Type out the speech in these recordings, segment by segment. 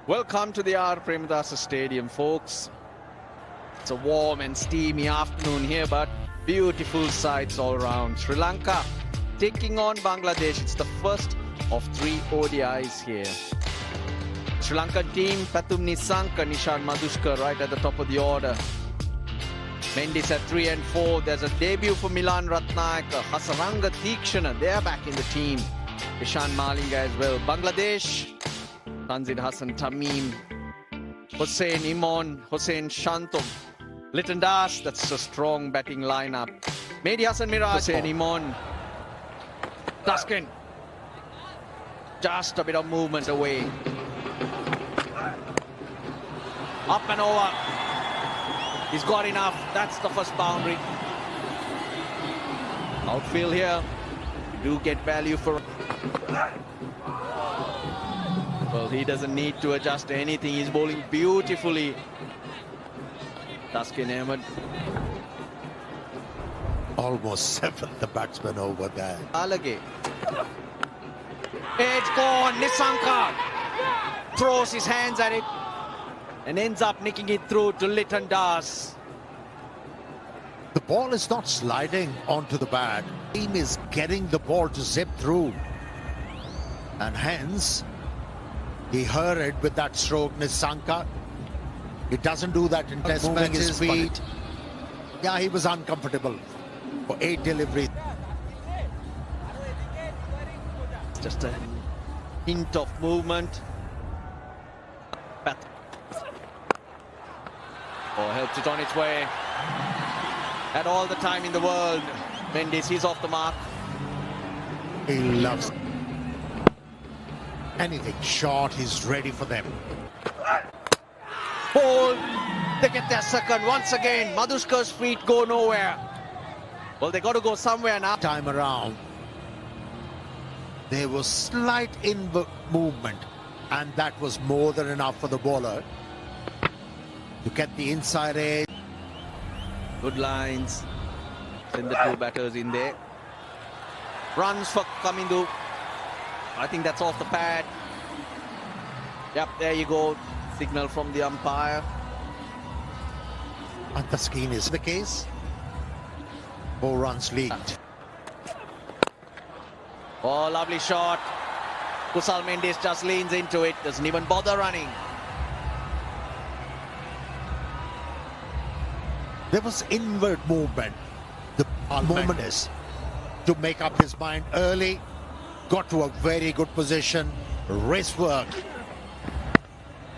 Welcome to the R. Premadasa Stadium, folks. It's a warm and steamy afternoon here, but beautiful sights all around. Sri Lanka taking on Bangladesh. It's the first of 3 ODIs here. Sri Lankan team, Pathum Nisanka, Nishan Madhushka right at the top of the order. Mendis at 3 and 4. There's a debut for Milan Ratnayaka. Hasaranga Theekshana, they're back in the team. Ishan Malinga as well. Bangladesh, Tanzid Hassan Tamim, Hussein Imon, Hussein Shantum, Litton Das, that's a strong batting lineup. Mehdi Hassan Miraj, Hussein Imon, Taskin. Just a bit of movement away. Up and over. He's got enough. That's the first boundary. Outfield here. You do get value for... Well, he doesn't need to adjust anything. He's bowling beautifully. Taskin Ahmed. Almost 7th the batsman over there. Alage. Edge gone. Nisanka throws his hands at it and ends up nicking it through to Litton Das. The ball is not sliding onto the bat. The team is getting the ball to zip through. And hence, he hurried with that stroke, Nisanka. He doesn't do that in test matches. His feet. Yeah, he was uncomfortable for 8 deliveries. Just a hint of movement. Oh, helped it on its way. Had all the time in the world. Mendis, he's off the mark. He loves anything short. He's ready for them. Ball. They get their second once again. Madhushka's feet go nowhere. Well, they got to go somewhere now. Time around, there was slight inward movement, and that was more than enough for the bowler to get the inside edge. Good lines. Send the 2 batters in there. Runs for Kamindu. I think that's off the pad. Yep, there you go. Signal from the umpire. And the scheme is the case. 4 runs lead. Oh, lovely shot. Kusal Mendis just leans into it. Doesn't even bother running. There was inward movement. The moment is to make up his mind early. Got to a very good position. Wrist work.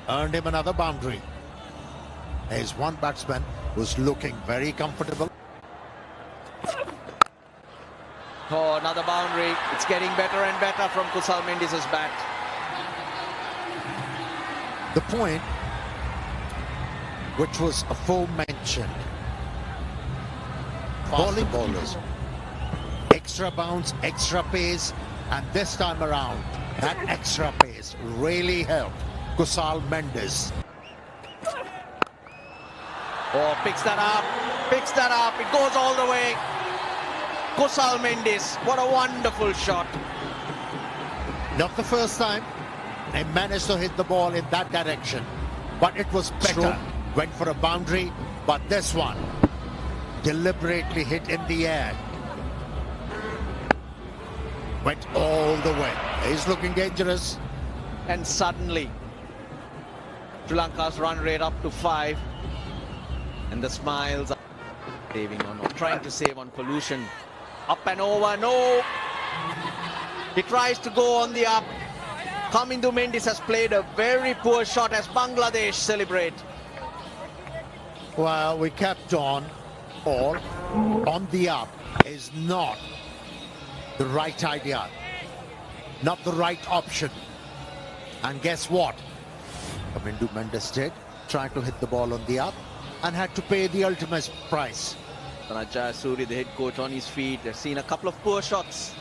Earned him another boundary. There's one batsman who's looking very comfortable. Oh, another boundary. It's getting better and better from Kusal Mendis' bat. The point, which was aforementioned, bowling bowlers, extra bounce, extra pace, and this time around, that extra pace really helped Kusal Mendis. Oh, picks that up, it goes all the way. Kusal Mendis, what a wonderful shot. Not the first time they managed to hit the ball in that direction, but it was better. Went for a boundary, but this one deliberately hit in the air. Went all the way. He's looking dangerous. And suddenly, Sri Lanka's run rate up to 5. And the smiles are saving on, or trying to save on pollution. Up and over, no. He tries to go on the up. Kamindu Mendis has played a very poor shot as Bangladesh celebrate. Well, we kept on. All on the up is not the right idea, not the right option. And guess what? Kamindu Mendis did, trying to hit the ball on the up and had to pay the ultimate price. Sanjay Suri, the head coach, on his feet. They've seen a couple of poor shots.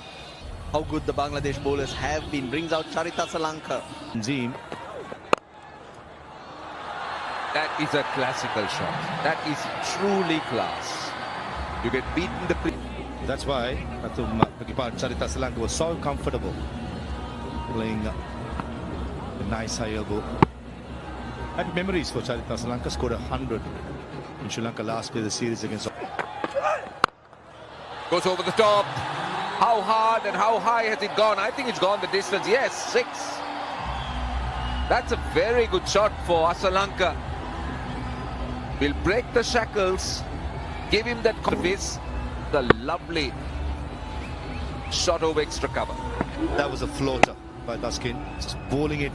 How good the Bangladesh bowlers have been. Brings out Charita Salanka. Zim. That is a classical shot. That is truly class. You get beaten the... That's why Charita Salanka was so comfortable playing a nice high elbow. Had memories for Charita. Srilanka scored 100 in Sri Lanka last play of the series against. Goes over the top. How hard and how high has it gone? I think it's gone the distance. Yes, 6. That's a very good shot for Srilanka. Will break the shackles, give him that confidence. The lovely shot over extra cover. That was a floater by Daskin. Just bowling it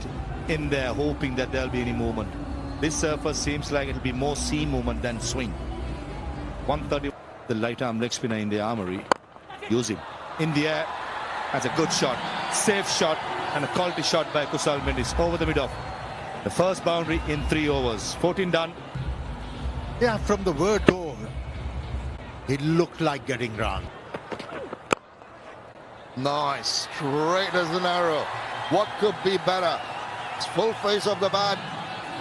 in there, hoping that there'll be any movement. This surface seems like it'll be more seam movement than swing. 130. The light arm leg spinner in the armory. Use him. In the air. That's a good shot. Safe shot. And a quality shot by Kusal Mendis over the mid-off. The first boundary in 3 overs. 14 done. Yeah, from the word go, it looked like getting run. Nice, straight as an arrow. What could be better? It's full face of the bat.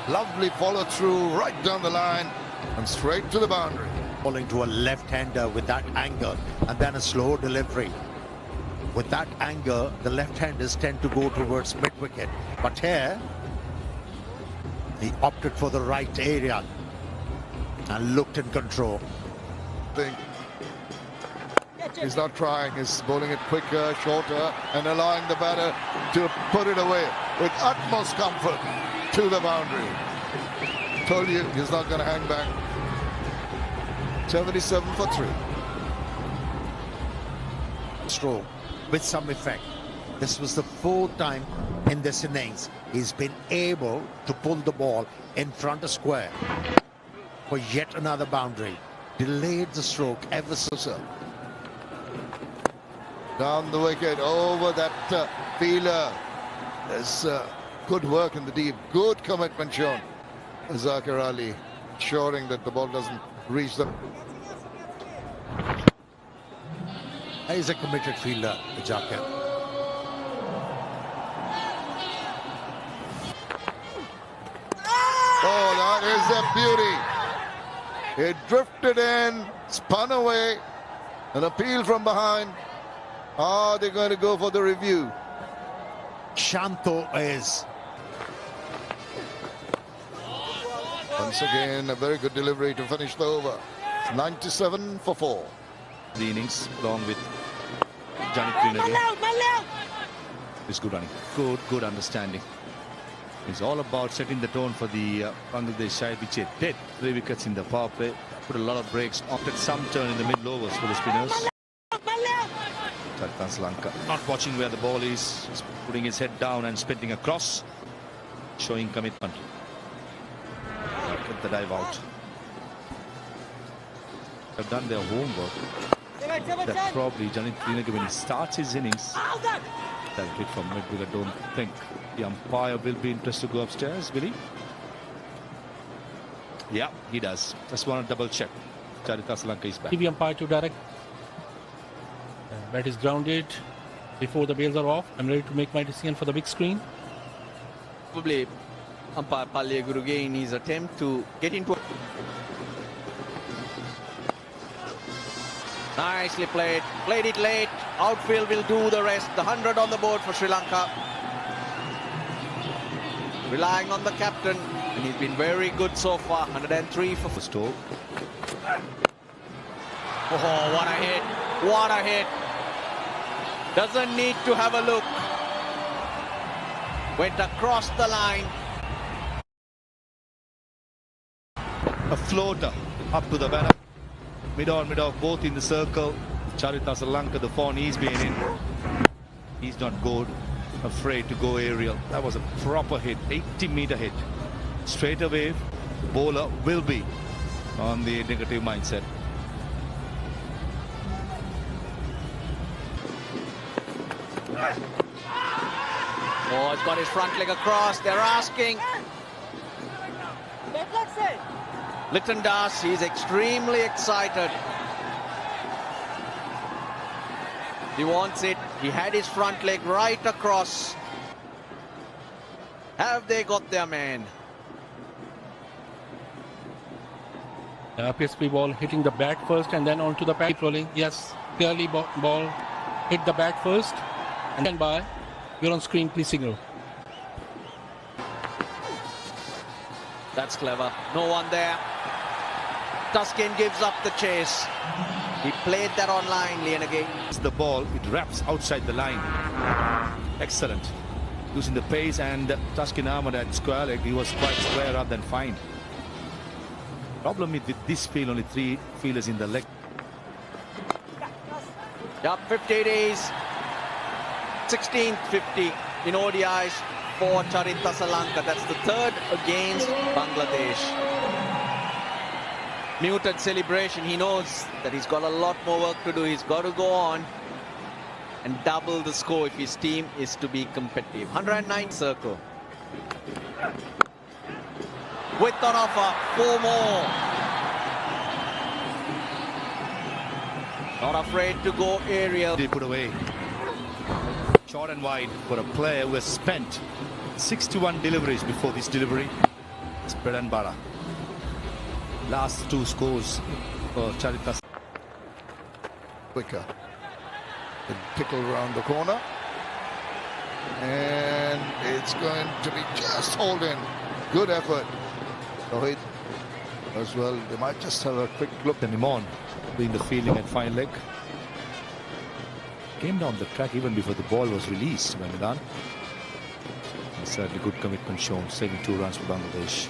Lovely follow through right down the line and straight to the boundary. Falling to a left-hander with that angle and then a slow delivery. With that angle, the left-handers tend to go towards mid-wicket. But here, he opted for the right area and looked in control. He's not trying, he's bowling it quicker, shorter, and allowing the batter to put it away with utmost comfort to the boundary. Told you, he's not going to hang back. 77 for 3. Stroke with some effect. This was the 4th time in this innings he's been able to pull the ball in front of square for yet another boundary. Delayed the stroke ever so. Down the wicket, over that fielder. There's good work in the deep, good commitment shown. Zakir Ali ensuring that the ball doesn't reach them. He's a committed fielder, Zakir. Oh, that is a beauty. It drifted in, spun away, an appeal from behind. Are they going to go for the review? Shanto is. Once again, a very good delivery to finish the over. 97 for 4. The innings along with Johnny Green again. It's good running. Good understanding. It's all about setting the tone for the Bangladesh side, which had 3 wickets in the power play. Put a lot of breaks. Opted some turn in the middle overs for the spinners. Charita Srilanka not watching where the ball is. Just putting his head down and spinning across. Showing commitment. Get the dive out. Have done their homework. That probably Janit Trinaga, when he starts his innings, that hit from mid-wicket. I don't think the umpire will be interested to go upstairs, will he? Yeah, he does. Just want to double check. Charita Srilanka is back. TV umpire to direct. Bat is grounded before the bails are off. I'm ready to make my decision for the big screen. Probably umpire Palya Guru in his attempt to get into. Nicely played. Played it late. Outfield will do the rest. The 100 on the board for Sri Lanka. Relying on the captain. And he's been very good so far. 103 for Stoke. Oh, what a hit. What a hit. Doesn't need to have a look. Went across the line. A floater up to the banner. Mid-on, mid-off, both in the circle. Charita Srilanka, the form he's been in. He's not good. Afraid to go aerial. That was a proper hit. 80-meter hit. Straight away, the bowler will be on the negative mindset. Oh, he's got his front leg across. They're asking. Litton Das, he's extremely excited. He wants it. He had his front leg right across. Have they got their man? Appears to be ball hitting the bat first and then onto the pad. Keep rolling. Yes, clearly ball hit the bat first and then by. You're on screen, please signal. That's clever. No one there. Tuskin gives up the chase. He played that online, Lienage. The ball, it wraps outside the line. Excellent. Using the pace, and Tuskin Ahmed at square leg, he was quite square up than fine. Problem is with this field, only 3 fielders in the leg. Yep, 50 days. 16th 50 in ODIs for Charita Srilanka. That's the 3rd against Bangladesh. Muted celebration. He knows that he's got a lot more work to do. He's got to go on and double the score if his team is to be competitive. 109 circle. With on offer, 4 more. Not afraid to go aerial. They put away. Short and wide for a player who has spent 61 deliveries before this delivery. It's bread and butter. Last 2 scores for Charita. Quicker. The pickle around the corner. And it's going to be just holding. Good effort. Rohit as well. They might just have a quick look. And Imon doing the fielding at fine leg. Came down the track even before the ball was released by Milan. Certainly good commitment shown, saving 2 runs for Bangladesh.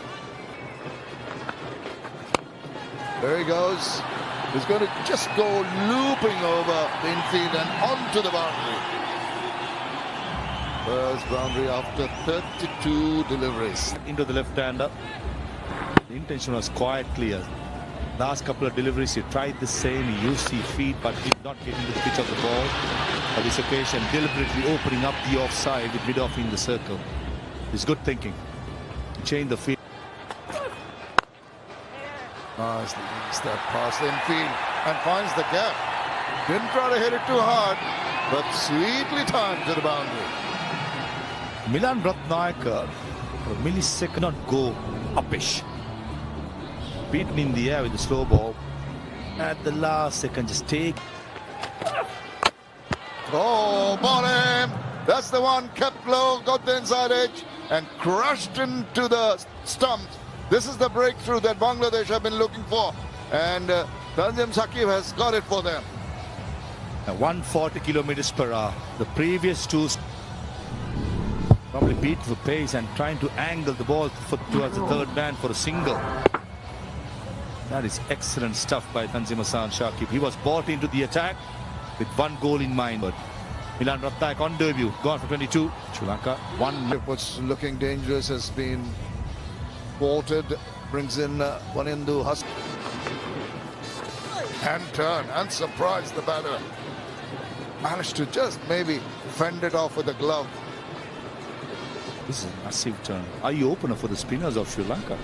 There he goes. He's going to just go looping over the infield and onto the boundary. First boundary after 32 deliveries. Into the left-hander. The intention was quite clear. Last couple of deliveries, he tried the same. He used his feet, but did not get into the pitch of the ball. On this occasion, deliberately opening up the offside with mid-off in the circle. It's good thinking. Change the field. Nicely leads that past the infield and finds the gap. Didn't try to hit it too hard, but sweetly timed to the boundary. Milan Ratnayakar, for a millisecond, not go uppish. Beaten in the air with the slow ball. At the last second, just take. Oh, bottom! That's the one, kept low, got the inside edge and crushed into the stumps. This is the breakthrough that Bangladesh have been looking for, and Tanzim Saqib has got it for them. 140 kilometers per hour. The previous 2 probably beat for pace and trying to angle the ball towards the 3rd man for a single. That is excellent stuff by Tanzim Hassan Shakib. He was brought into the attack with 1 goal in mind. But Milan Ratnayakar on debut, gone for 22. Sri Lanka 1. What's looking dangerous has been thwarted. Brings in Wanindu Hus. And turn and surprise the batter. Managed to just maybe fend it off with a glove. This is a massive turn. Eye opener for the spinners of Sri Lanka.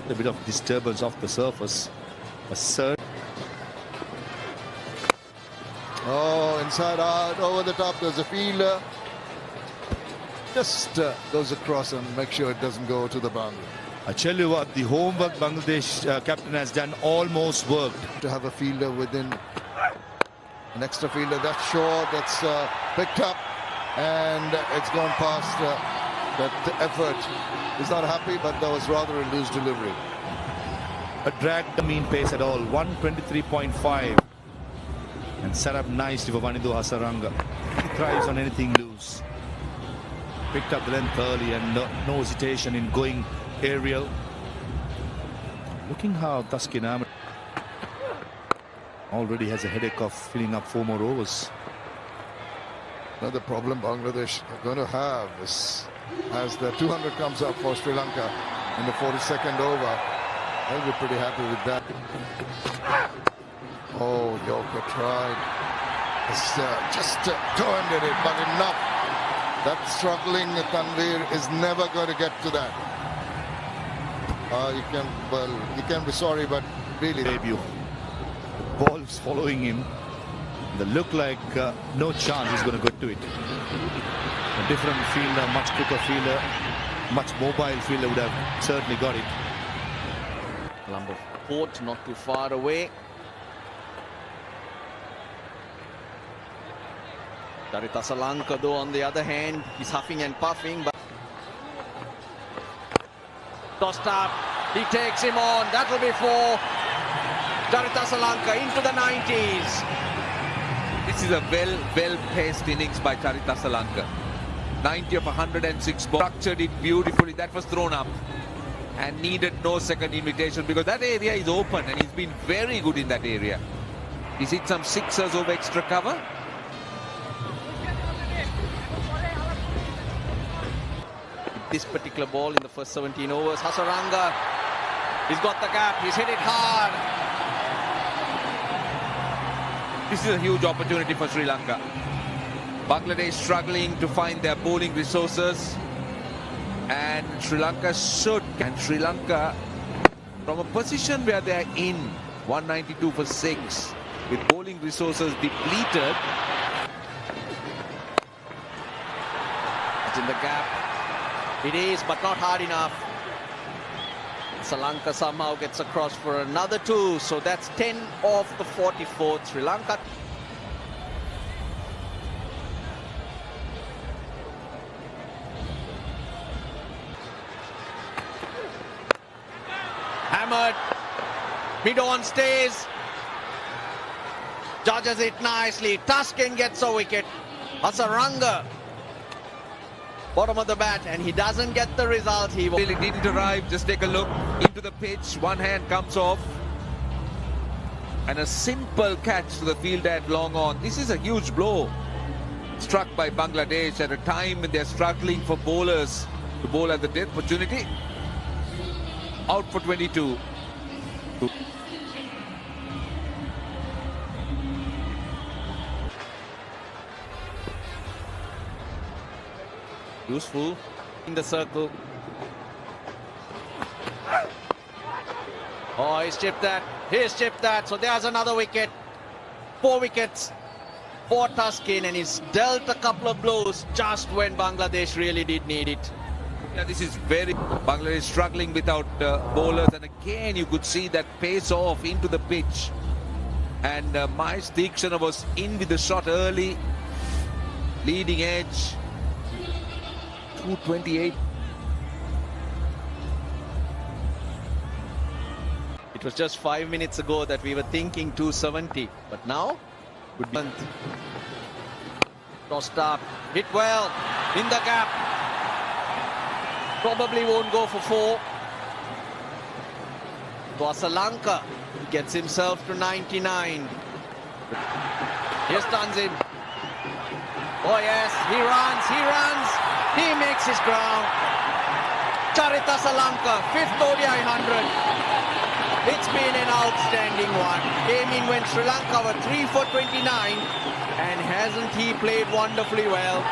A bit of disturbance off the surface. A surge. Oh, inside out, over the top. There's a fielder. Just goes across and make sure it doesn't go to the boundary. I tell you what, the homework Bangladesh captain has done almost worked. To have a fielder within an extra fielder, that's short, that's picked up, and it's gone past that effort. He's not happy, but that was rather a loose delivery. A drag the mean pace at all, 123.5. And set up nicely for Wanindu Hasaranga. He thrives on anything loose. Picked up the length early and no hesitation in going aerial. Looking how Tuskin Ahmed already has a headache of filling up 4 more overs. Another problem Bangladesh are going to have is as the 200 comes up for Sri Lanka in the 42nd over. They'll be pretty happy with that. Oh, Yorker tried. Just turned it, but enough. That struggling Tanvir is never going to get to that. You can be sorry, but really. Debut. The ball is following him. They look like no chance he's going to get to it. A different fielder, much quicker fielder, much mobile fielder would have certainly got it. Colombo Port not too far away. Charita Srilanka, though, on the other hand, is huffing and puffing. But Tossed up. He takes him on. That will be for Srilanka into the 90s. This is a well-paced innings by Srilanka. 90 of 106 balls. Structured it beautifully. That was thrown up and needed no second invitation because that area is open and he's been very good in that area. He's hit some sixers over extra cover. This particular ball in the first 17 overs. Hasaranga, he's got the gap. He's hit it hard. This is a huge opportunity for Sri Lanka. Bangladesh struggling to find their bowling resources. And Sri Lanka should. And Sri Lanka, from a position where they're in, 192 for 6, with bowling resources depleted. It's in the gap. It is, but not hard enough. Sri Lanka somehow gets across for another 2. So that's 10 off the 44th. Sri Lanka. Hammered. Mid-on stays. Judges it nicely. Tuskin gets a wicket. Hasaranga, bottom of the bat, and he doesn't get the result. He Really didn't arrive. Just take a look into the pitch. One hand comes off. And a simple catch to the fielder at long on. This is a huge blow struck by Bangladesh at a time when they're struggling for bowlers to bowl at the death opportunity. Out for 22. useful in the circle. Oh, he's chipped that. He's chipped that. So there's another wicket. 4 wickets for Tuskin, and he's dealt a couple of blows just when Bangladesh really did need it. Yeah, this is very... Bangladesh struggling without bowlers, and again you could see that pace off into the pitch. And Mahesh Deekshana was in with the shot early. Leading edge. 228. It was just 5 minutes ago that we were thinking 270, but now would be tossed up, hit well, in the gap. Probably won't go for 4. To Srilanka, he gets himself to 99. Here's Tanzin. Oh yes, he runs, he makes his ground. Srilanka, 5th ODI 100. It's been an outstanding one. Came in when Sri Lanka were 3 for 29, and hasn't he played wonderfully well?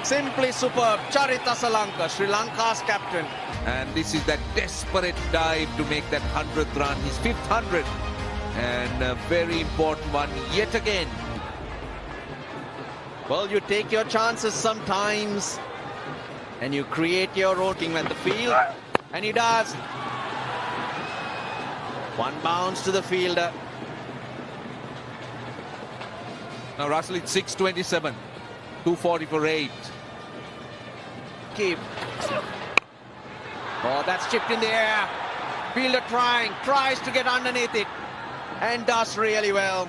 Simply superb. Srilanka, Sri Lanka's captain. And this is that desperate dive to make that 100th run, his 5th 100. And a very important one yet again. Well, you take your chances sometimes, and you create your own team at the field, and he does. One bounce to the fielder. Now Russell, it's 627, 240 for 8. Keep. Oh, that's chipped in the air. Fielder tries to get underneath it, and does really well.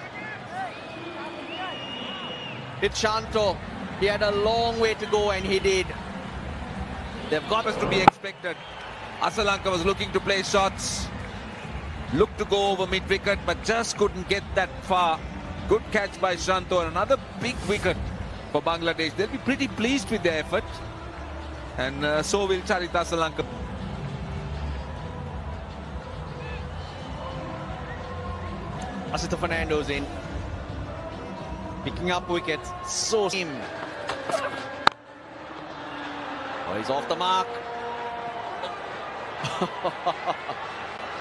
It's Shanto. He had a long way to go, and he did. They've got us to be expected. Srilanka was looking to play shots, looked to go over mid-wicket, but just couldn't get that far. Good catch by Shanto, and another big wicket for Bangladesh. They'll be pretty pleased with their effort, and so will Srilanka. Asita Fernando's in, picking up wickets. So him. Oh, he's off the mark.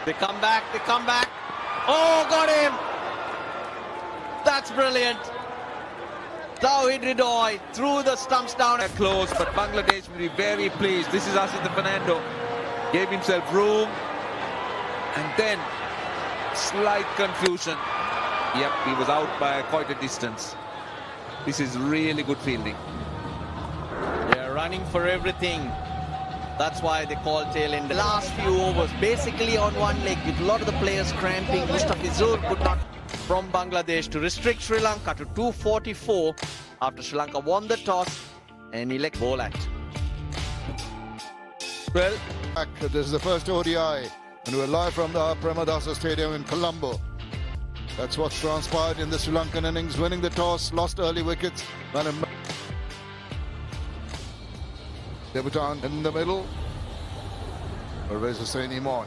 They come back. Oh, got him. That's brilliant. Tawhid Ridoy threw the stumps down. They're close, but Bangladesh will be very pleased. This is Asita Fernando. Gave himself room, and then slight confusion. Yep, he was out by quite a distance. This is really good fielding. Yeah, running for everything. That's why they call tail end. The last few overs, basically on one leg, with a lot of the players cramping. Mustafizur could not, from Bangladesh, to restrict Sri Lanka to 244 after Sri Lanka won the toss and elect ball at. Well, this is the first ODI, and we're live from the Premadasa Stadium in Colombo. That's what's transpired in the Sri Lankan innings, winning the toss, lost early wickets. Debutant in the middle, Pervez Hussain Imon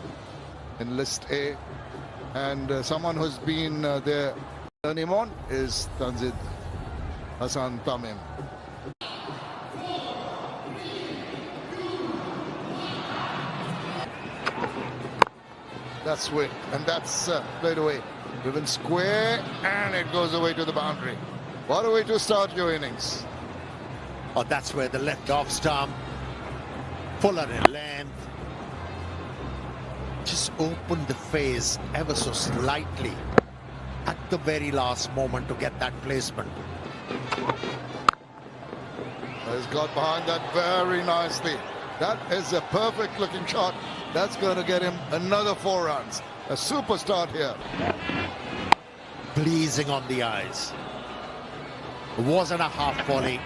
in list A, and someone who's been there in Imon is Tanzid Hassan Tamim. That's swing, and that's played away. Driven square, and it goes away to the boundary. What a way to start your innings. Oh, that's where the left off stump, fuller in length, just opened the face ever so slightly at the very last moment to get that placement. He's got behind that very nicely. That is a perfect looking shot. That's going to get him another 4 runs. A super start here. Pleasing on the eyes. It wasn't a half volley.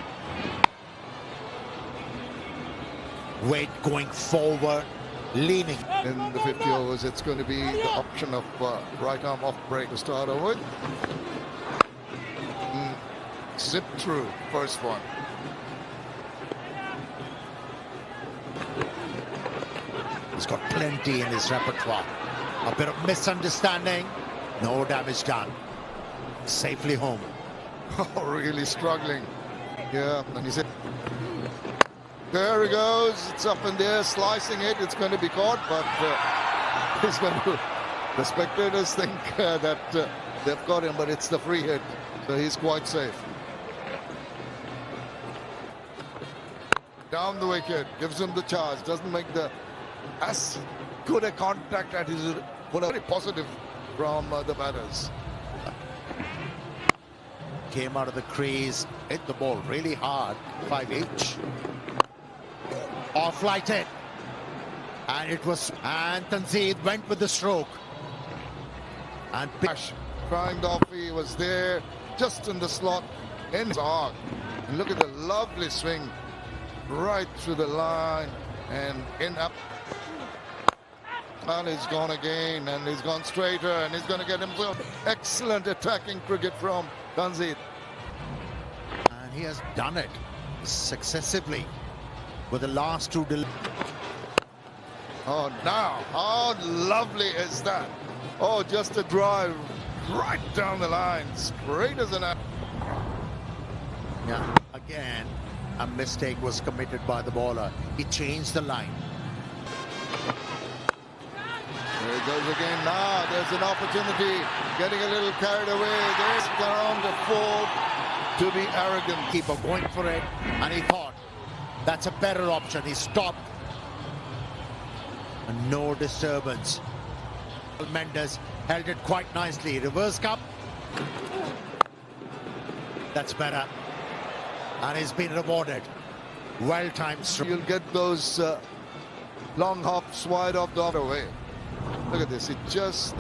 Weight going forward, leaning. In the 50 overs, it's going to be the option of right arm off break to start over with. Zip through, first one. He's got plenty in his repertoire. A bit of misunderstanding, no damage done. Safely home. Oh, really struggling. Yeah, and he said, there he goes. It's up in there, slicing it. It's going to be caught, but he's going to. The spectators think that they've got him, but it's the free hit, so he's quite safe. Down the wicket, gives him the charge, doesn't make the as good a contact at his. Very positive from the batters. Came out of the crease, hit the ball really hard, 5-inch. Off-lighted. And it was, and Tanzid went with the stroke. And Pash trying off, he was there, just in the slot, in his arc. And look at the lovely swing, right through the line, and in up. And he's gone again, and he's gone straighter, and he's going to get himself excellent attacking cricket from Tanzid. And he has done it successively with the last 2 Oh, now, how lovely is that? Oh, just a drive right down the line, straight as an arrow. Yeah, again, a mistake was committed by the bowler. He changed the line. There it goes again. Now there's an opportunity. Getting a little carried away. There's down to 4 to be arrogant. Keeper going for it, and he thought that's a better option. He stopped. And no disturbance. Mendes held it quite nicely. Reverse cup. That's better. And he's been rewarded. Well-timed. You'll get those long hops wide off the other way. Look at this. It just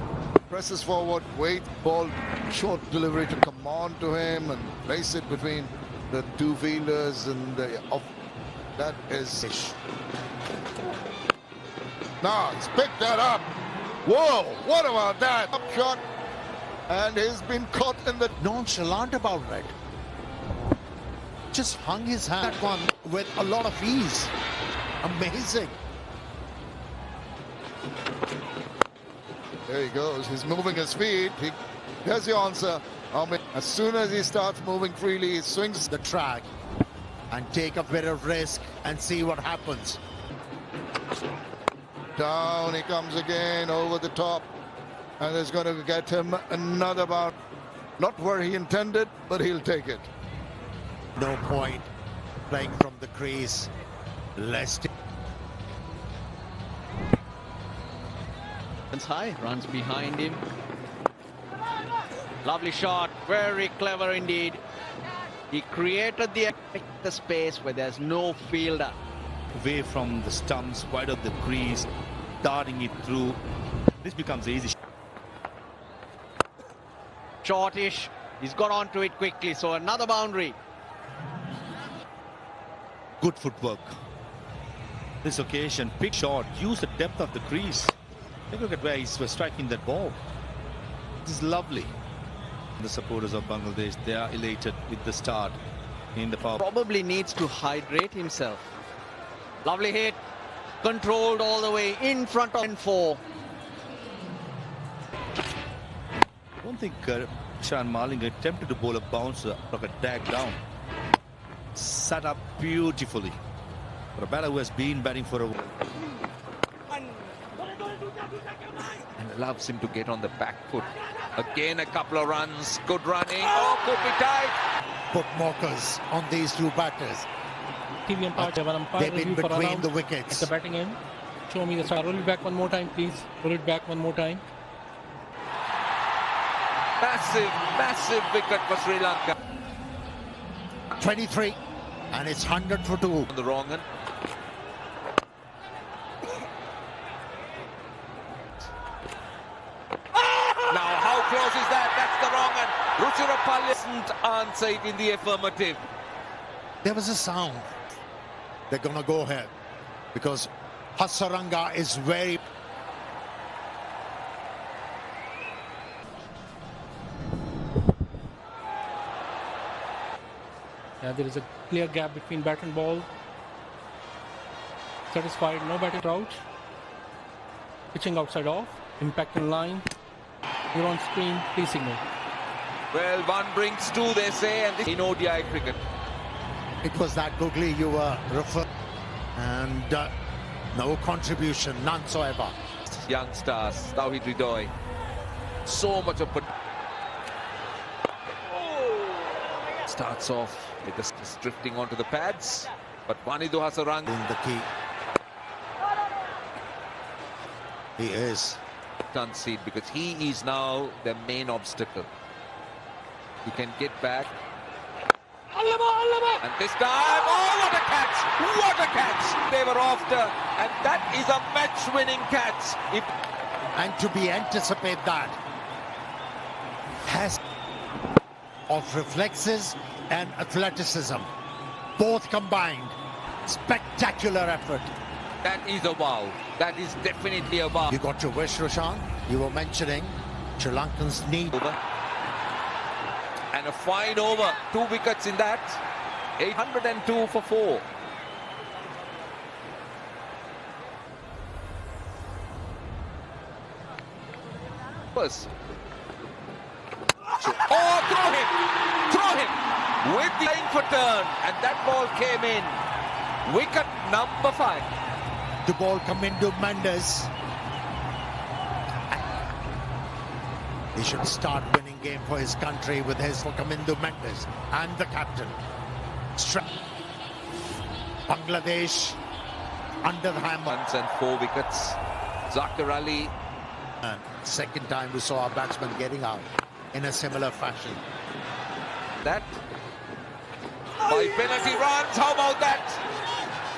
presses forward, wait, ball, short delivery to come on to him and place it between the 2 fielders and the off. That is. Now he's picked that up. Whoa, what about that? Up shot, and he's been caught in the. Nonchalant about it. Just hung his hand. That one with a lot of ease. Amazing. There he goes. He's moving his feet. There's the answer. As soon as he starts moving freely, he swings the track and take a bit of risk and see what happens. Down he comes again over the top, and it's going to get him another bound. Not where he intended, but he'll take it. No point playing from the crease. Less. High, runs behind him. Lovely shot, very clever indeed. He created the space where there's no fielder. Away from the stumps, wide of the crease, darting it through. This becomes easy. Shortish. He's got onto it quickly, so another boundary. Good footwork. This occasion, pick shot, use the depth of the crease. Take a look at where he's striking that ball. This is lovely. The supporters of Bangladesh, they are elated with the start in the power. Probably needs to hydrate himself. Lovely hit. Controlled all the way in front of 4. I don't think Shan Marling attempted to bowl a bouncer, like a tag down. Set up beautifully. For a batter who has been batting for a while. And allows him to get on the back foot. Again, a couple of runs. Good running. Oh, could be tight. Put markers on these two batters. TV umpire, They've been review for between run the out wickets. at the batting end. Show me the star. Roll it back one more time, please. Roll it back one more time. Massive, massive wicket for Sri Lanka. 23, and it's 100 for 2. On the wrong end. Now, how close is that? That's the wrong end. Ruchirapalli doesn't answer it in the affirmative. There was a sound. They're going to go ahead because Hasaranga is very... There is a clear gap between bat and ball. Satisfied, no batting out. Pitching outside off. Impact in line. You're on screen, please signal. Well, one brings two, they say, and this in ODI cricket. It was that googly you were referring, and no contribution, none so ever. Young stars, Tawhid Ridoy. So much of starts off with the drifting onto the pads, but Wanidu Hasaranga In the key. He is. concede because he is now the main obstacle. He can get back. And this time, oh, what a catch! What a catch! They were after, and that is a match-winning catch. And to be anticipate that has of reflexes and athleticism, both combined. Spectacular effort. That is a wow. That is definitely a wow. You got your wish, Roshan. You were mentioning Sri Lankans need. Over. And a fine over. 2 wickets in that. 802 for 4. First. Oh, throw him! Throw him! With the line for turn. And that ball came in. Wicket number 5. The ball come into Mendes. He should start winning game for his country with his for Kamindu Mendes and the captain. Bangladesh under the hammer. Runs and 4 wickets. Zakir Ali. And second time we saw our batsman getting out in a similar fashion. That. 5 penalty runs. How about that?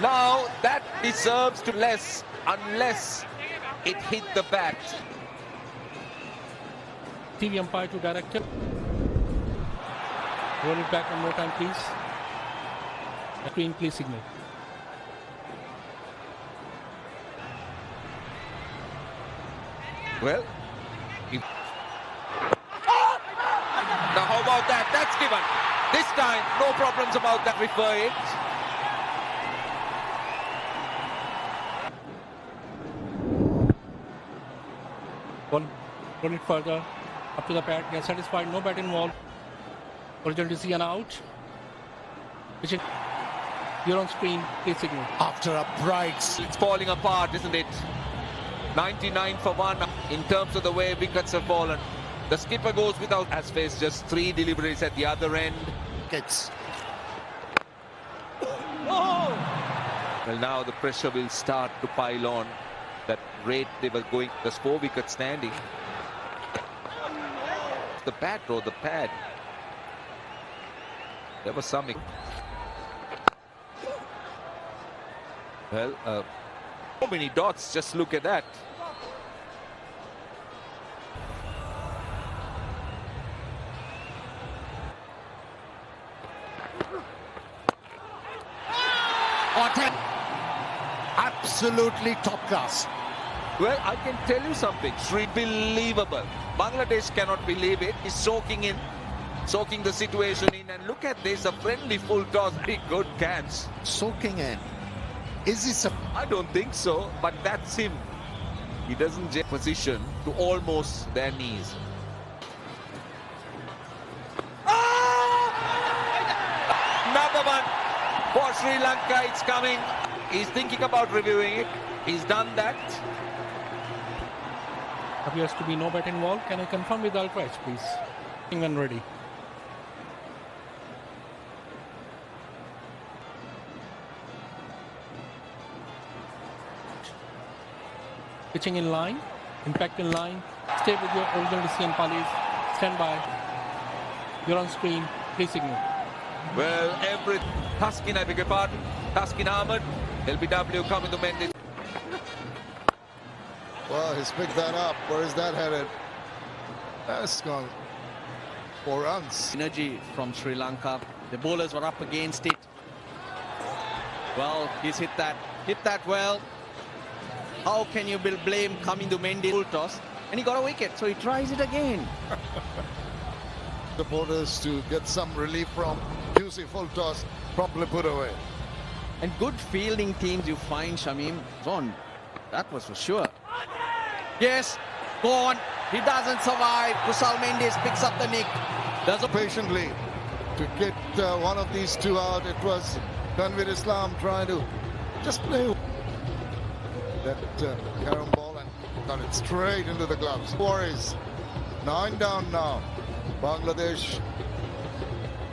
Now that deserves to less unless it hit the bat. TV umpire to director. Roll it back one more time, please. Screen, please signal. Well, now how about that? That's given. This time, no problems about that. Refer it. Roll it further. Up to the pad. Get satisfied. No bat involved. Original decision out. Pitching. You're on screen. Please signal. After a bright... It's falling apart, isn't it? 99 for 1 in terms of the way wickets have fallen. The skipper goes without, has faced just 3 deliveries at the other end. wickets. Well, now the pressure will start to pile on. That rate they were going, there's 4 wickets standing. The bat or the pad. There was some. Well, so many dots. Just look at that. Absolutely top class. Well, I can tell you something. Unbelievable. Bangladesh cannot believe it. He's soaking the situation in. And look at this, a friendly full toss. Very good catch. Soaking in. Is he I don't think so, but that's him. He doesn't get position to almost their knees. Another one for Sri Lanka. It's coming. He's thinking about reviewing it. He's done that. Appears to be no bet involved. Can I confirm with Ultra, please? When ready. Pitching in line, impact in line. Stay with your original decision, Palis. Stand by. You're on screen. Please signal. Well, Taskin, I beg your pardon. Taskin Ahmed, LBW coming to mend it. Well, he's picked that up. Where is that headed? That's gone 4 runs. Energy from Sri Lanka. The bowlers were up against it. Well, he's hit that well. How can you blame coming to Mendy full toss? And he got a wicket, so he tries it again. The bowlers to get some relief from juicy full toss, promptly put away. And good fielding teams you find, Shamim. On. That was for sure. Yes, gone. He doesn't survive. Kusal Mendes picks up the nick. Does a Patiently to get one of these two out. It was Tanvir Islam trying to just play that carom ball and got it straight into the gloves. Worries. 9 down now. Bangladesh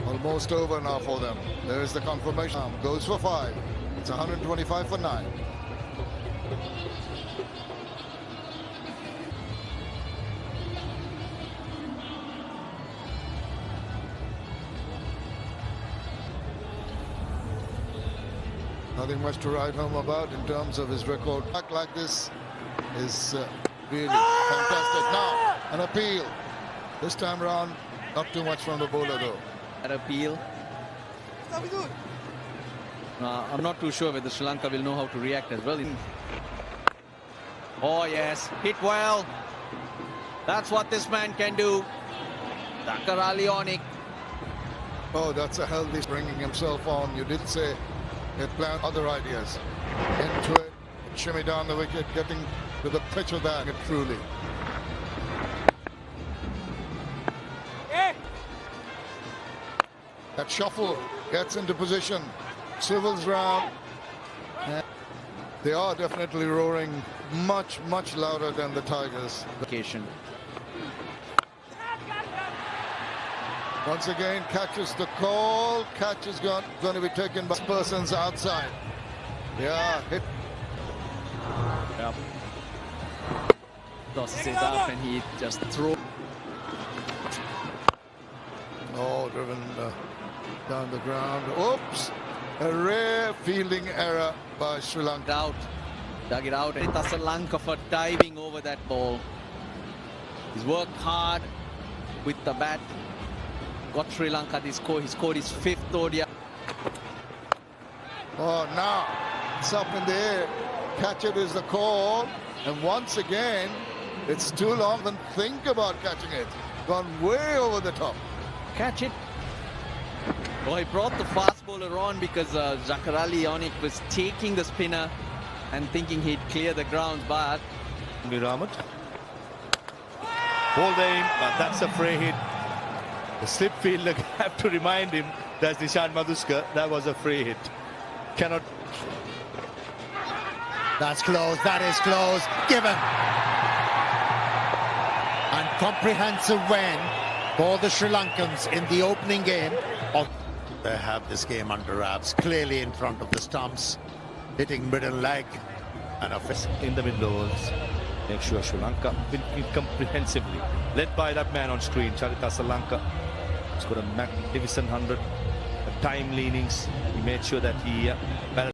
almost over now for them. There is the confirmation. Goes for 5. It's 125 for 9. Nothing much to write home about in terms of his record. Back like this is really fantastic. Now, an appeal. This time round, not too much from the bowler though. That appeal. I'm not too sure whether Sri Lanka will know how to react as well. Oh yes, hit well. That's what this man can do. Dakar Ali on it. Oh, that's a healthy bringing himself on. You did say he had planned other ideas. Into it, shimmy down the wicket, getting to the pitch of that. Truly. That shuffle gets into position, swivels round. They are definitely roaring much, much louder than the Tigers. Occasion. Once again, catches the call. Catch is going to be taken by persons outside. Yeah, hit. Yep. Tosses it up and he just throws. Oh, driven down the ground. Oops. A rare fielding error by Sri Lanka. Dug it out. And Sri Lanka for diving over that ball. He's worked hard with the bat. Got Sri Lanka this score. He scored his 5th ODI. Oh, now it's up in the air. Catch it is the call. And once again, it's too long to think about catching it. Gone way over the top. Catch it. Oh, he brought the fast bowler on because Zakir Ali Onik was taking the spinner and thinking he'd clear the ground, but Ahmed. Ball aim, but that's a free hit. The slip fielder have to remind him that's Nishan Madhuskar. That was a free hit. Cannot. That's close. That is close. Given. And comprehensive win for the Sri Lankans in the opening game. They have this game under wraps, clearly in front of the stumps, hitting middle leg and a fist in the middle overs. Make sure Sri Lanka win comprehensively. Led by that man on screen, Charita Sri Lanka. Scored a magnificent 100. time leanings. He made sure that he